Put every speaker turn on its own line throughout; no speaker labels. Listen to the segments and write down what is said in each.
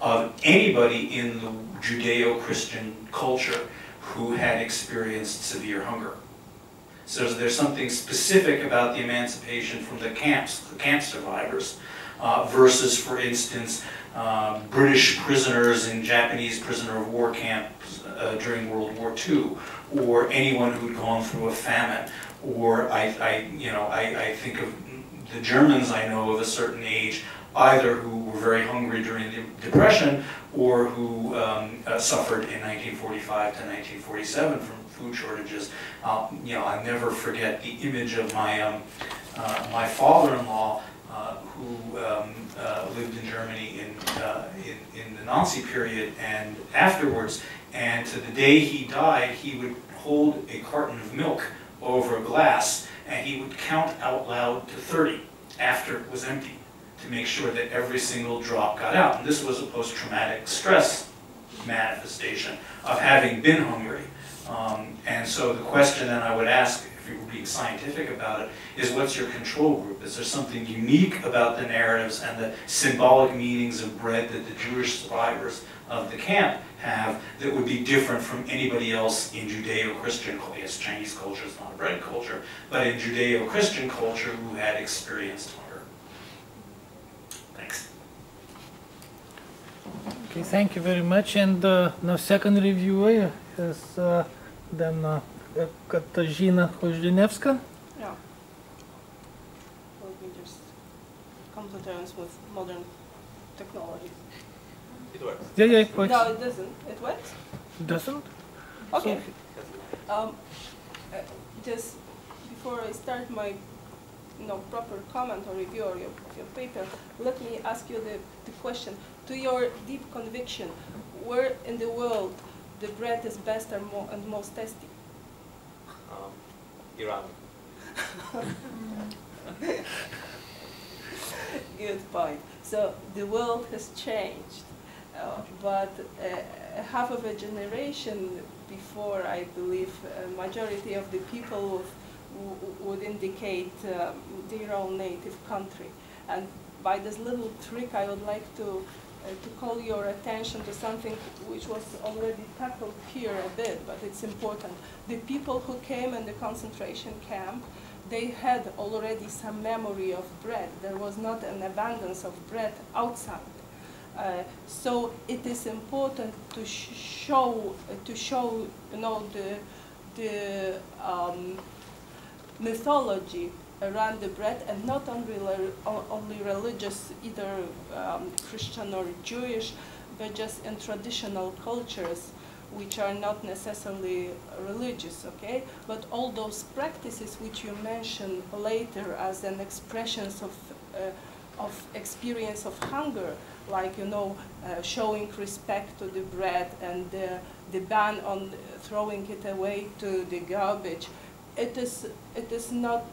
of anybody in the Judeo-Christian culture who had experienced severe hunger. So there's something specific about the emancipation from the camp survivors, versus, for instance, British prisoners in Japanese prisoner of war camps during World War II, or anyone who'd gone through a famine, or I think of the Germans I know of a certain age, either who were very hungry during the Depression, or who suffered in 1945 to 1947 from food shortages. I'll never forget the image of my my father-in-law, who lived in Germany in the Nazi period and afterwards. And to the day he died, he would hold a carton of milk over a glass, and he would count out loud to 30 after it was empty, to make sure that every single drop got out. And this was a post-traumatic stress manifestation of having been hungry. And so the question then I would ask, if you were being scientific about it, is what's your control group? Is there something unique about the narratives and the symbolic meanings of bread that the Jewish survivors of the camp have that would be different from anybody else in Judeo-Christian culture? Yes, Chinese culture is not a bread culture, but in Judeo-Christian culture who had experienced hunger. Thanks.
Okay, thank you very much. And now second reviewer is then Katarzyna Chojdenevska.
Yeah. Let me just come to terms with modern technology.
It works.
Yeah, it works.
No, it doesn't. It works?
Doesn't?
Okay. Just before I start my proper comment or review of your paper, let me ask you the question. To your deep conviction, where in the world the bread is best and most tasty?
Iran.
Good point. So the world has changed, but half of a generation before, I believe, a majority of the people would indicate their own native country. And by this little trick, I would like to call your attention to something which was already tackled here a bit, but it's important. The people who came in the concentration camp, they had already some memory of bread. There was not an abundance of bread outside. So it is important to show the mythology around the bread, and not only religious, either Christian or Jewish, but just in traditional cultures, which are not necessarily religious, okay? But all those practices which you mentioned later as an expressions of experience of hunger, like, showing respect to the bread and the ban on throwing it away to the garbage, it is not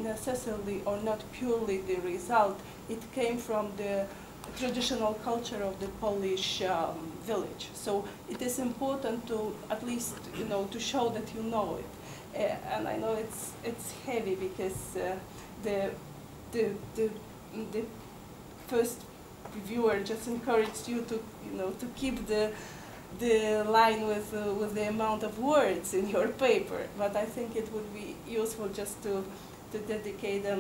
necessarily or not purely the result. It came from the traditional culture of the Polish village. So it is important to at least to show that you know it. And I know it's heavy because the first reviewer just encouraged you to to keep the line with the amount of words in your paper, but I think it would be useful just to dedicate a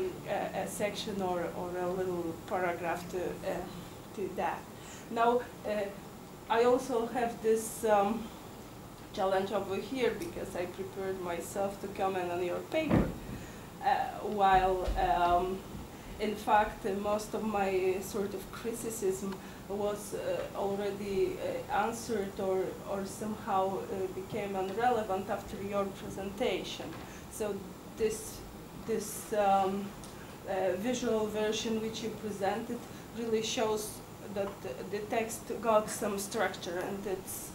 section or a little paragraph to that. Now, I also have this challenge over here because I prepared myself to comment on your paper, while in fact most of my sort of criticism was already answered or somehow became irrelevant after your presentation. So this visual version which you presented really shows that the text got some structure, and it's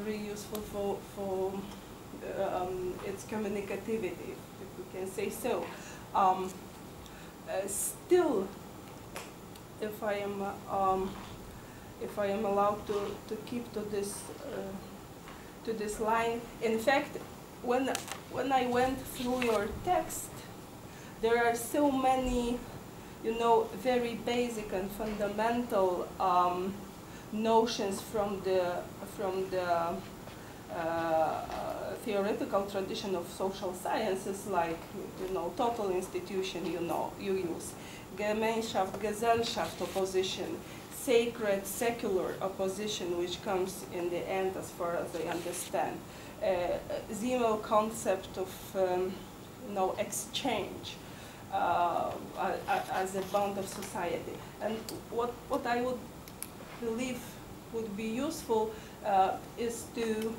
very useful for its communicativity, if we can say so. Still, if I am allowed to keep to this line, in fact, when I went through your text, there are so many very basic and fundamental notions from the theoretical tradition of social sciences, like total institution, you use Gemeinschaft, Gesellschaft opposition, sacred, secular opposition, which comes in the end, as far as I understand. Simmel concept of exchange as a bond of society. And what I would believe would be useful is to,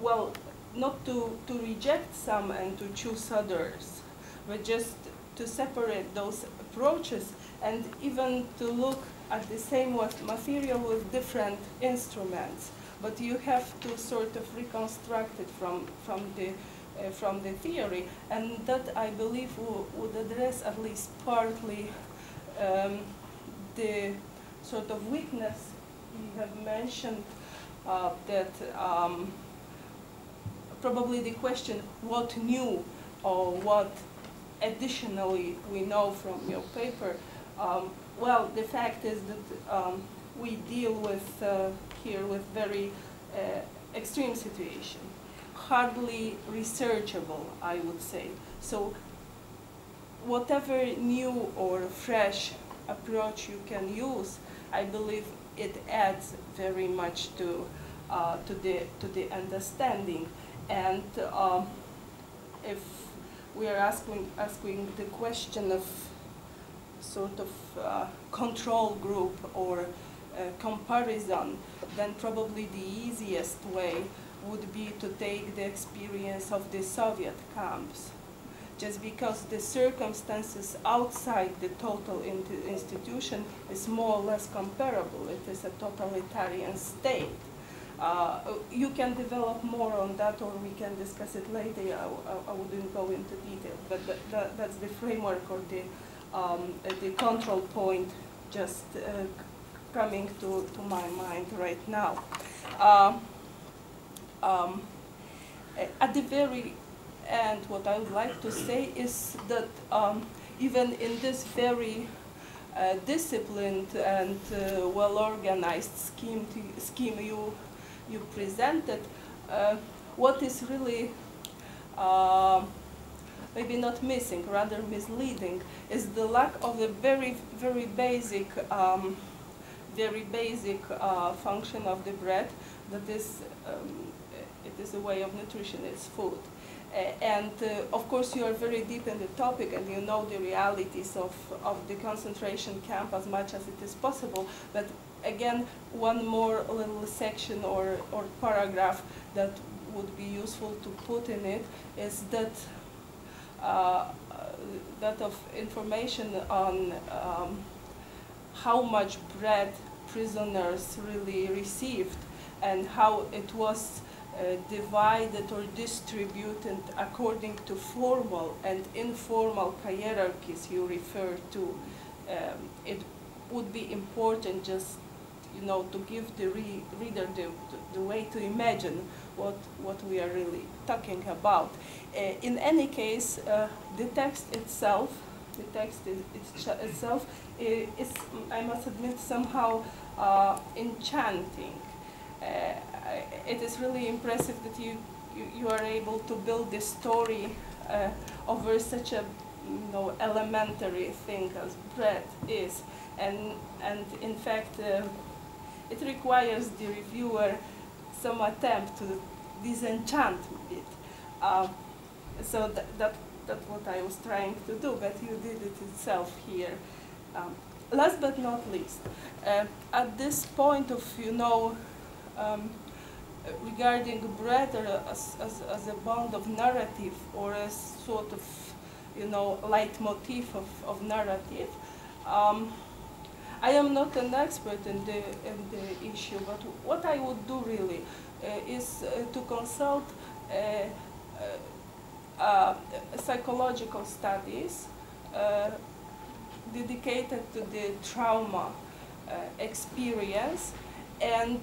well, not to reject some and to choose others, but just to separate those approaches and even to look at the same material with different instruments. But you have to sort of reconstruct it from the theory, and that, I believe, would address at least partly the sort of weakness you have mentioned, that probably the question, what new or what additionally we know from your paper. Well, the fact is that we deal with here with very extreme situation, hardly researchable, I would say. So whatever new or fresh approach you can use, I believe it adds very much to the understanding. And if we are asking the question of sort of control group or comparison, then probably the easiest way would be to take the experience of the Soviet camps. Just because the circumstances outside the total institution is more or less comparable. It is a totalitarian state. You can develop more on that, or we can discuss it later. I wouldn't go into detail, but that's the framework or the control point just coming to my mind right now. At the very end, what I would like to say is that even in this very disciplined and well-organized scheme you presented, what is really maybe not missing, rather misleading, is the lack of a very basic function of the bread. That is, it is a way of nutrition. It's food. And of course you are very deep in the topic and you know the realities of the concentration camp as much as it is possible, but again, one more little section or paragraph that would be useful to put in it is that that of information on how much bread prisoners really received and how it was divided or distributed according to formal and informal hierarchies you refer to. It would be important just to give the reader the way to imagine what we are really talking about. In any case, the text itself is, I must admit, somehow enchanting. It is really impressive that you are able to build this story over such a elementary thing as bread is, and in fact it requires the reviewer some attempt to disenchant it. So that's what I was trying to do, but you did it itself here. Last but not least, at this point of regarding bread as a bond of narrative or a sort of leitmotif of narrative. I am not an expert in the issue, but what I would do really is to consult psychological studies dedicated to the trauma experience and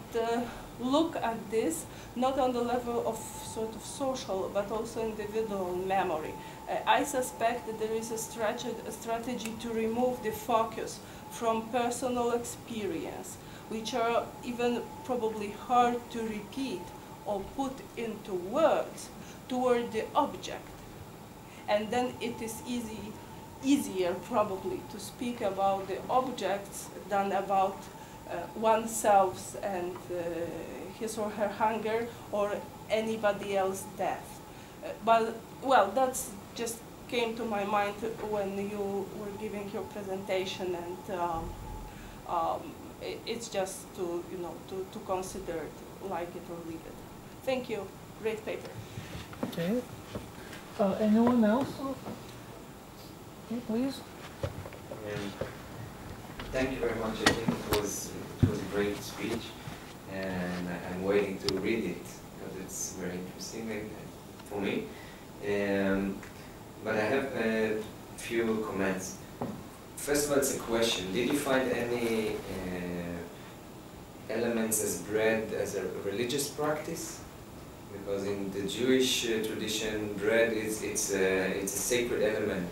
look at this not on the level of sort of social but also individual memory. I suspect that there is a strategy to remove the focus from personal experience, which are even probably hard to repeat or put into words, toward the object. And then it is easier probably to speak about the objects than about oneself and his or her hunger or anybody else's death. But, well, that's just came to my mind when you were giving your presentation, and it's just to, you know, to consider it, like it or leave it. Thank you. Great paper.
Okay. Anyone else? Okay, please.
Thank you very much. I think it was a great speech, and I'm waiting to read it because it's very interesting for me. But I have a few comments. First of all, it's a question. Did you find any elements as bread as a religious practice? Because in the Jewish tradition, bread it's a sacred element.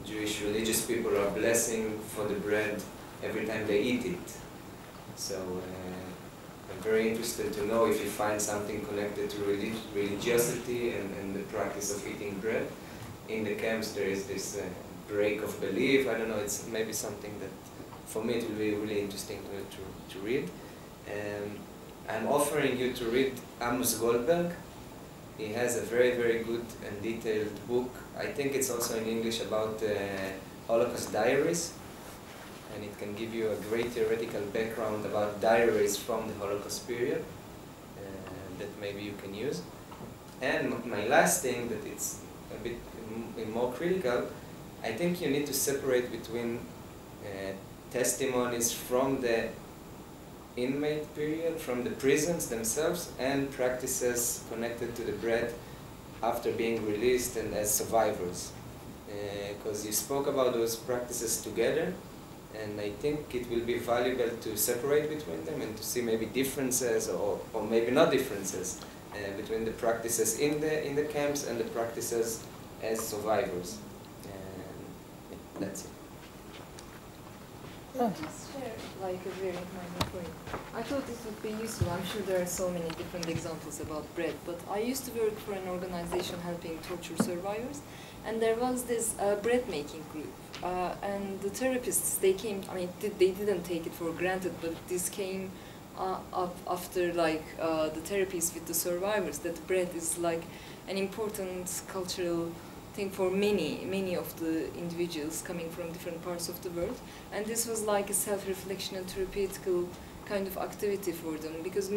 Jewish religious people are blessing for the bread every time they eat it. So I'm very interested to know if you find something connected to religiosity and the practice of eating bread. In the camps there is this break of belief. I don't know, it's maybe something that for me it will be really interesting to read. I'm offering you to read Amos Goldberg. He has a very, very good and detailed book. I think it's also in English about Holocaust diaries. And it can give you a great theoretical background about diaries from the Holocaust period that maybe you can use. And my last thing, that it's a bit more critical, I think you need to separate between testimonies from the inmate period, from the prisons themselves, and practices connected to the bread after being released and as survivors. Because you spoke about those practices together, and I think it will be valuable to separate between them and to see maybe differences or maybe not differences between the practices in the camps and the practices as survivors. And that's it.
Just share like a very minor point. I thought this would be useful. I'm sure there are so many different examples about bread, but I used to work for an organization helping torture survivors, and there was this bread making group. And the therapists, they came, I mean, they didn't take it for granted, but this came up after like the therapies with the survivors, that bread is like an important cultural thing for many of the individuals coming from different parts of the world. And this was like a self-reflection and therapeutical kind of activity for them, because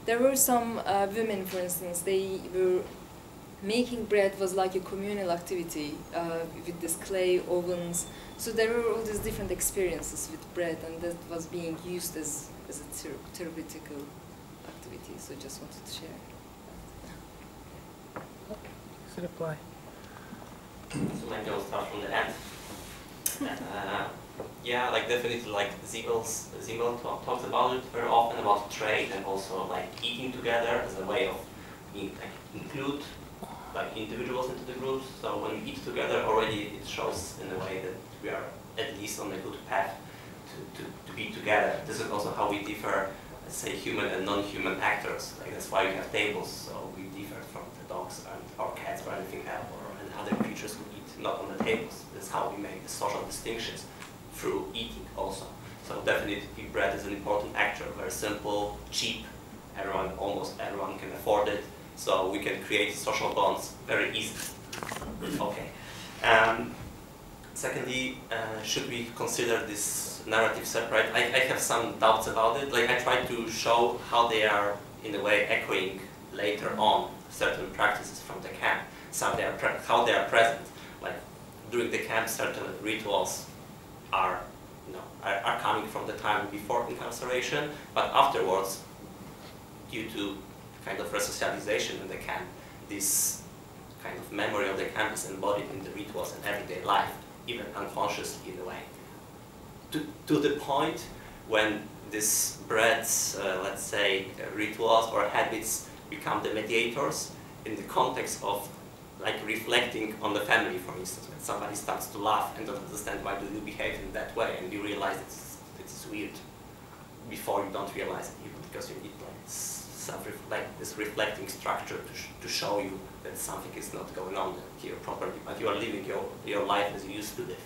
there were some women, for instance, they were making bread was like a communal activity with this clay ovens. So there were all these different experiences with bread, and that was being used as a therapeutical activity. So just wanted to share that.
Please reply.
So maybe I'll start from the end. Yeah, like definitely, like Ziebel talks about it very often, about trade and also like eating together as a way of include like individuals into the groups. So when we eat together, already it shows in a way that we are at least on a good path to be together. This is also how we differ, let's say, human and non-human actors. Like that's why we have tables. So we differ from the dogs and our cats or anything else, and other creatures who eat not on the tables. That's how we make the social distinctions through eating also. So definitely bread is an important actor. Very simple, cheap. Almost everyone can afford it. So we can create social bonds very easily. Okay. Secondly, should we consider this narrative separate? I have some doubts about it. Like I try to show how they are, in a way, echoing later on certain practices from the camp. So how they are present. Like during the camp, certain rituals are coming from the time before incarceration, but afterwards, due to kind of resocialization in the camp, this kind of memory of the camp is embodied in the rituals and everyday life, even unconsciously in a way. To the point when this bread's, let's say, rituals or habits become the mediators in the context of like reflecting on the family, for instance, when somebody starts to laugh and don't understand why do you behave in that way, and you realize it's weird before you don't realize it, even because you need like this reflecting structure to show you that something is not going on here properly, but you are living your life as you used to live.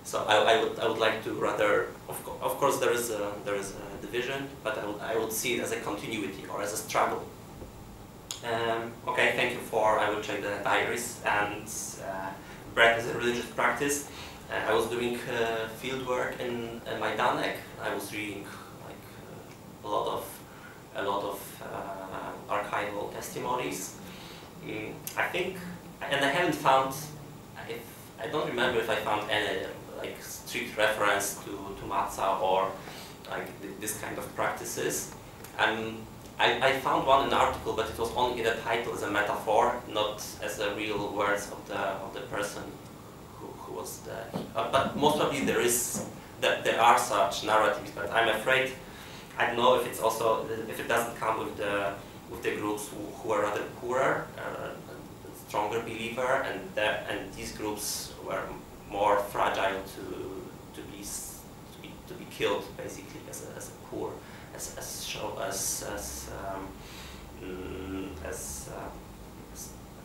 So I would like to rather, of course there is a division, but I would see it as a continuity or as a struggle. Okay, thank you I will check the diaries. And bread is a religious practice. I was doing field work in Majdanek. I was reading like a lot of archival testimonies. I think, and I haven't found, I don't remember if I found any like strict reference to matzah or like this kind of practices. I found one in an article, but it was only in the title as a metaphor, not as the real words of the person who was there. But most probably there are such narratives, but I'm afraid I don't know if it's also if it doesn't come with the groups who are rather poorer, stronger believer, and these groups were more fragile to be killed basically as a poor. As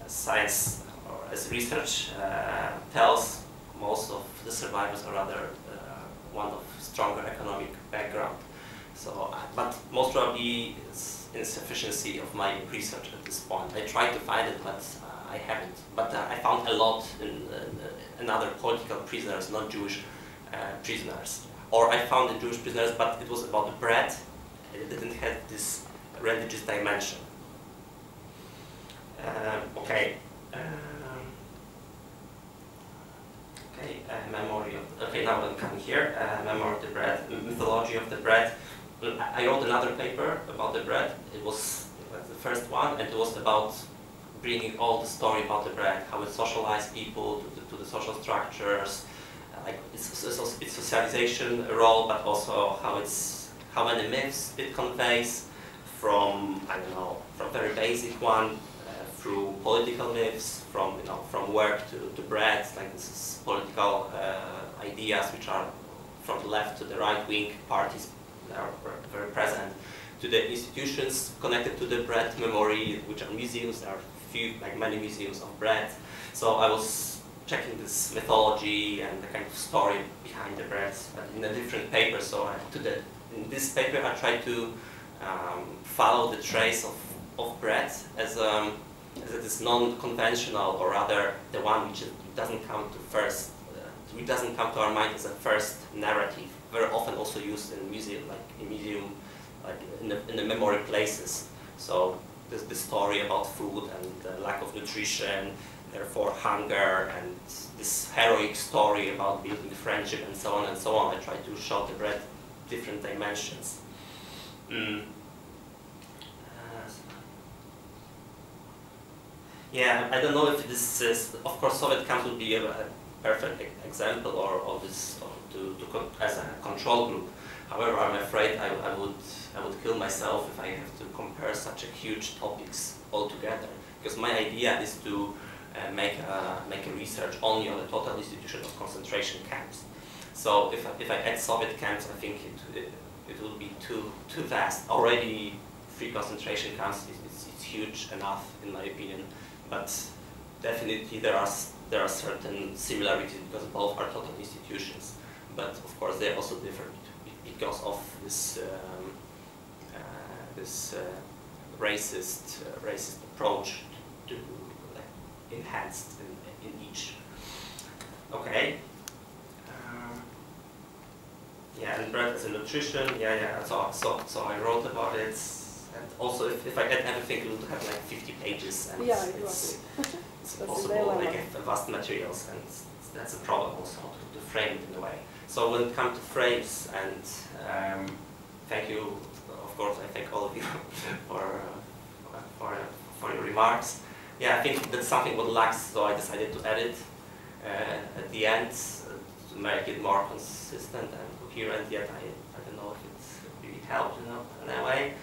science or as research tells, most of the survivors are rather one of stronger economic background. So, but most probably it's insufficiency of my research at this point. I tried to find it, but I haven't. But I found a lot in other political prisoners, not Jewish prisoners. Or I found the Jewish prisoners, but it was about the bread. It didn't have this religious dimension. Memory of. Okay, now I'm coming here. Memory of the bread, mythology of the bread. I wrote another paper about the bread. It was the first one, and it was about bringing all the story about the bread, how it socialized people to the social structures, like its socialization role, but also how many myths it conveys, from from very basic one through political myths, from work to bread, like this is political ideas which are from the left to the right wing parties that are very present, to the institutions connected to the bread memory, which are museums. There are many museums of bread. So I was checking this mythology and the kind of story behind the bread, but in a different paper. So in this paper I tried to follow the trace of bread as it is non-conventional, or rather the one which doesn't come to first. It doesn't come to our mind as a first narrative. Very often also used in museum, like in the memory places. So there's the story about food and the lack of nutrition, therefore hunger, and this heroic story about building friendship and so on and so on. I try to show the bread different dimensions. Yeah, I don't know if this is, of course, Soviet camps would be a perfect example of this as a control group. However, I'm afraid I would kill myself if I have to compare such a huge topics all together. Because my idea is to make a research only on the total institution of concentration camps. So if I add Soviet camps, I think it would be too vast. Already 3 concentration camps is huge enough in my opinion, but definitely there are certain similarities because both are total institutions. But of course they are also different because of this racist approach to enhanced in each. Okay. Yeah, and bread as a nutrition. Yeah. So I wrote about it, and also if I add everything, it would have like 50 pages, and it's impossible. Like vast materials, and that's a problem also to frame it in a way. So when it comes to frames, and thank you, of course, I thank all of you for your remarks. Yeah, I think that's something what lacks, so I decided to add it at the end to make it more consistent and coherent. Yet I don't know if it really helped, in a way.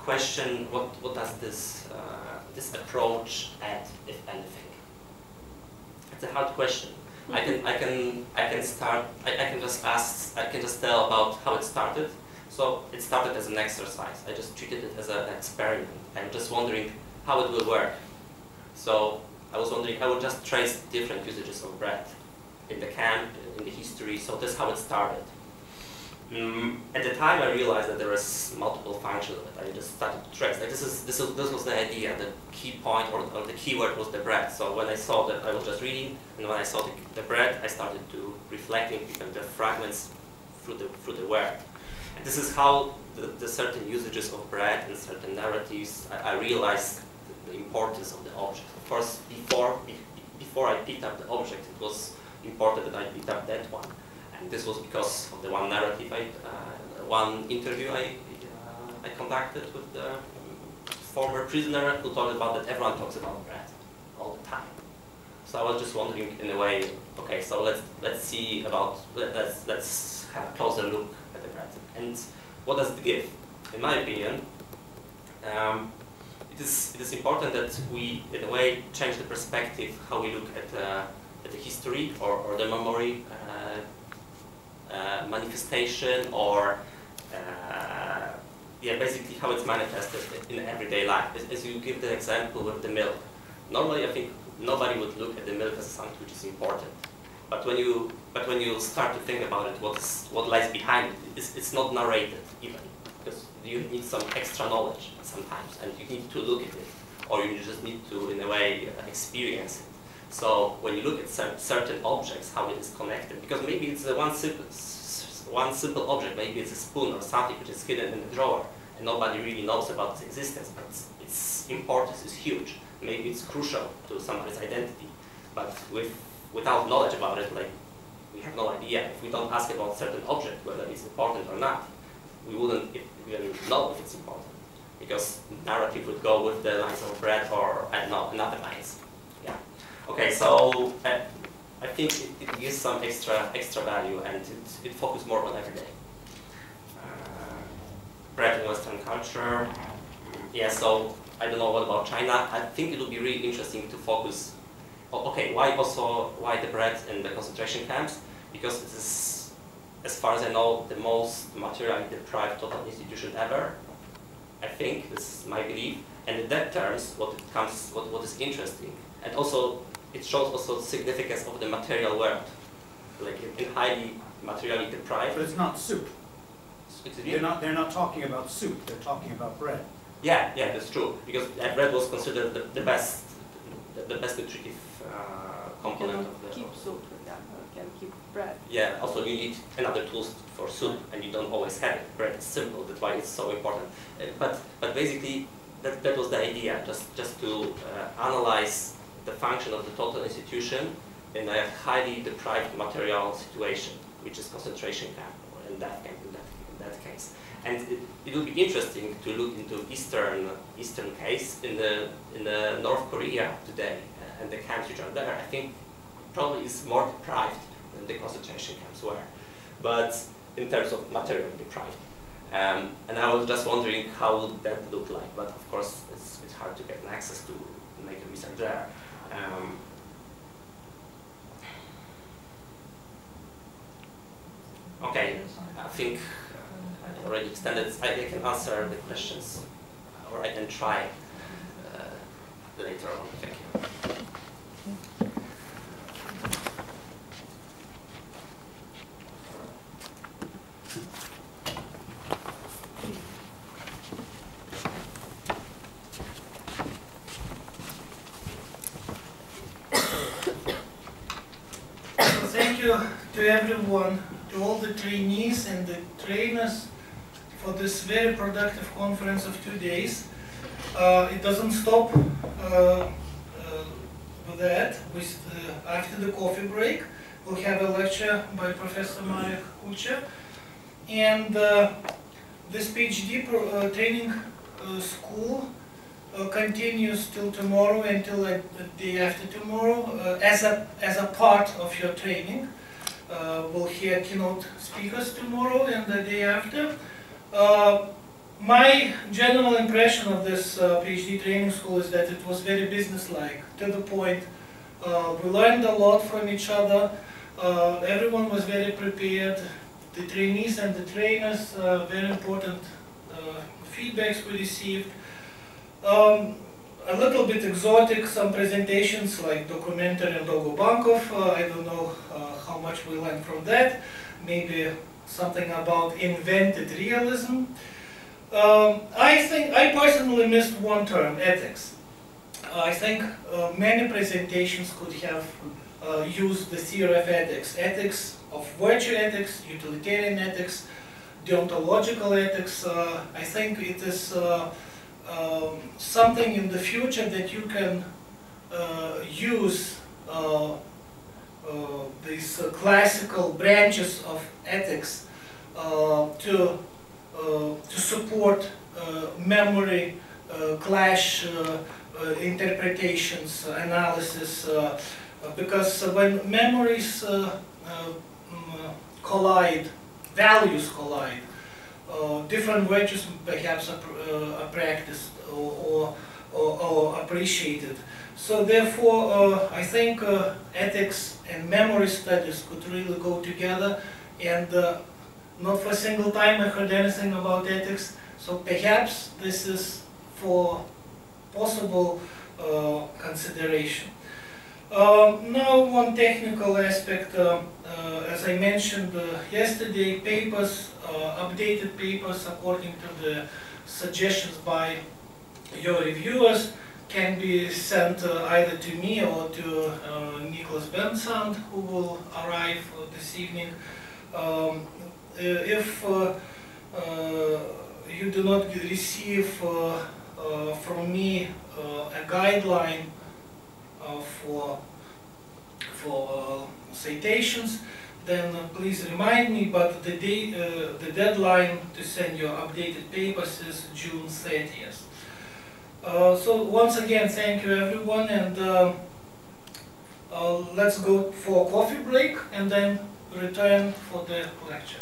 question, what does this this approach add, if anything? It's a hard question. I can just tell about how it started. So it started as an exercise. I just treated it as an experiment. I'm just wondering how it will work. So I was wondering, I would just trace different usages of bread in the camp, in the history. So that's how it started. At the time, I realized that there was multiple functions of it. I just started to trace. Like this was the idea. The key point or the keyword was the bread. So when I saw that, I was just reading, and when I saw the bread, I started to reflecting the fragments through the word. And this is how the certain usages of bread and certain narratives. I realized the importance of the object. Of course, before I picked up the object, it was important that I picked up that one. And this was because of the one narrative, one interview I conducted with the former prisoner who talked about that everyone talks about bread all the time. So I was just wondering, in a way, okay, so let's see about let's have a closer look at the bread and what does it give? In my opinion, it is important that we, in a way, change the perspective how we look at the history or the memory. Manifestation or basically how it's manifested in everyday life. As you give the example with the milk. Normally I think nobody would look at the milk as something which is important. But when you start to think about it, what lies behind it, it's not narrated even. Because you need some extra knowledge sometimes and you need to look at it. Or you just need to, in a way, experience it. So when you look at certain objects, how it is connected, because maybe it's one simple object, maybe it's a spoon or something which is hidden in the drawer, and nobody really knows about its existence, but its importance is huge. Maybe it's crucial to somebody's identity, but without knowledge about it, like we have no idea. If we don't ask about certain object whether it's important or not, we wouldn't even know if it's important, because narrative would go with the lines of bread or I don't know, another lines. Yeah. Okay, so I think it gives some extra value and it focuses more on everyday. Bread in Western culture. Yeah, so I don't know what about China. I think it would be really interesting to focus. Okay, why the bread in the concentration camps? Because it is, as far as I know, the most materially deprived total institution ever. I think this is my belief. And in that terms, what is interesting, and also it shows also the significance of the material world, like in highly materially deprived.
But it's not soup.
Excuse me?
They're not talking about soup. They're talking about bread.
Yeah, that's true. Because bread was considered the best nutritive component of the
keep soup. Yeah, you can keep bread.
Yeah. Also, you need another tools for soup, and you don't always have it. Bread is simple. That's why it's so important. But basically, that was the idea. Just to analyze the function of the total institution in a highly deprived material situation, which is concentration camp or in death camp in that case. And it would be interesting to look into Eastern case in the North Korea today and the camps which are there. I think probably is more deprived than the concentration camps were, but in terms of material deprived. And I was just wondering how would that look like. But of course, it's hard to get an access to make a research there. Okay, I think I already extended. I can answer the questions, or I can try later on. Thank you.
Thank you to everyone, to all the trainees and the trainers for this very productive conference of 2 days. It doesn't stop with that. After the coffee break, we'll have a lecture by Professor Marek Kucha. And this PhD training school continues till tomorrow until the day after tomorrow as a part of your training. We'll hear keynote speakers tomorrow and the day after. My general impression of this PhD training school is that it was very businesslike, to the point. We learned a lot from each other. Everyone was very prepared. The trainees and the trainers, very important feedbacks we received. A little bit exotic, some presentations like documentary and Dogobankov. I don't know how much we learned from that. Maybe something about invented realism. I personally missed one term, ethics. I think many presentations could have used the theory of ethics. Ethics of virtue ethics, utilitarian ethics, deontological ethics. I think it is something in the future that you can use these classical branches of ethics to support memory clash interpretations, analysis, because when memories collide, values collide, different virtues perhaps are practiced or appreciated. So therefore, I think ethics and memory studies could really go together, and not for a single time I heard anything about ethics, so perhaps this is for possible consideration. Now one technical aspect, as I mentioned yesterday, papers, updated papers according to the suggestions by your reviewers can be sent either to me or to Nicholas Bensand, who will arrive this evening. If you do not receive from me a guideline for citations, then please remind me, but the deadline to send your updated papers is June 30th. So once again, thank you everyone, and let's go for a coffee break and then return for the lecture.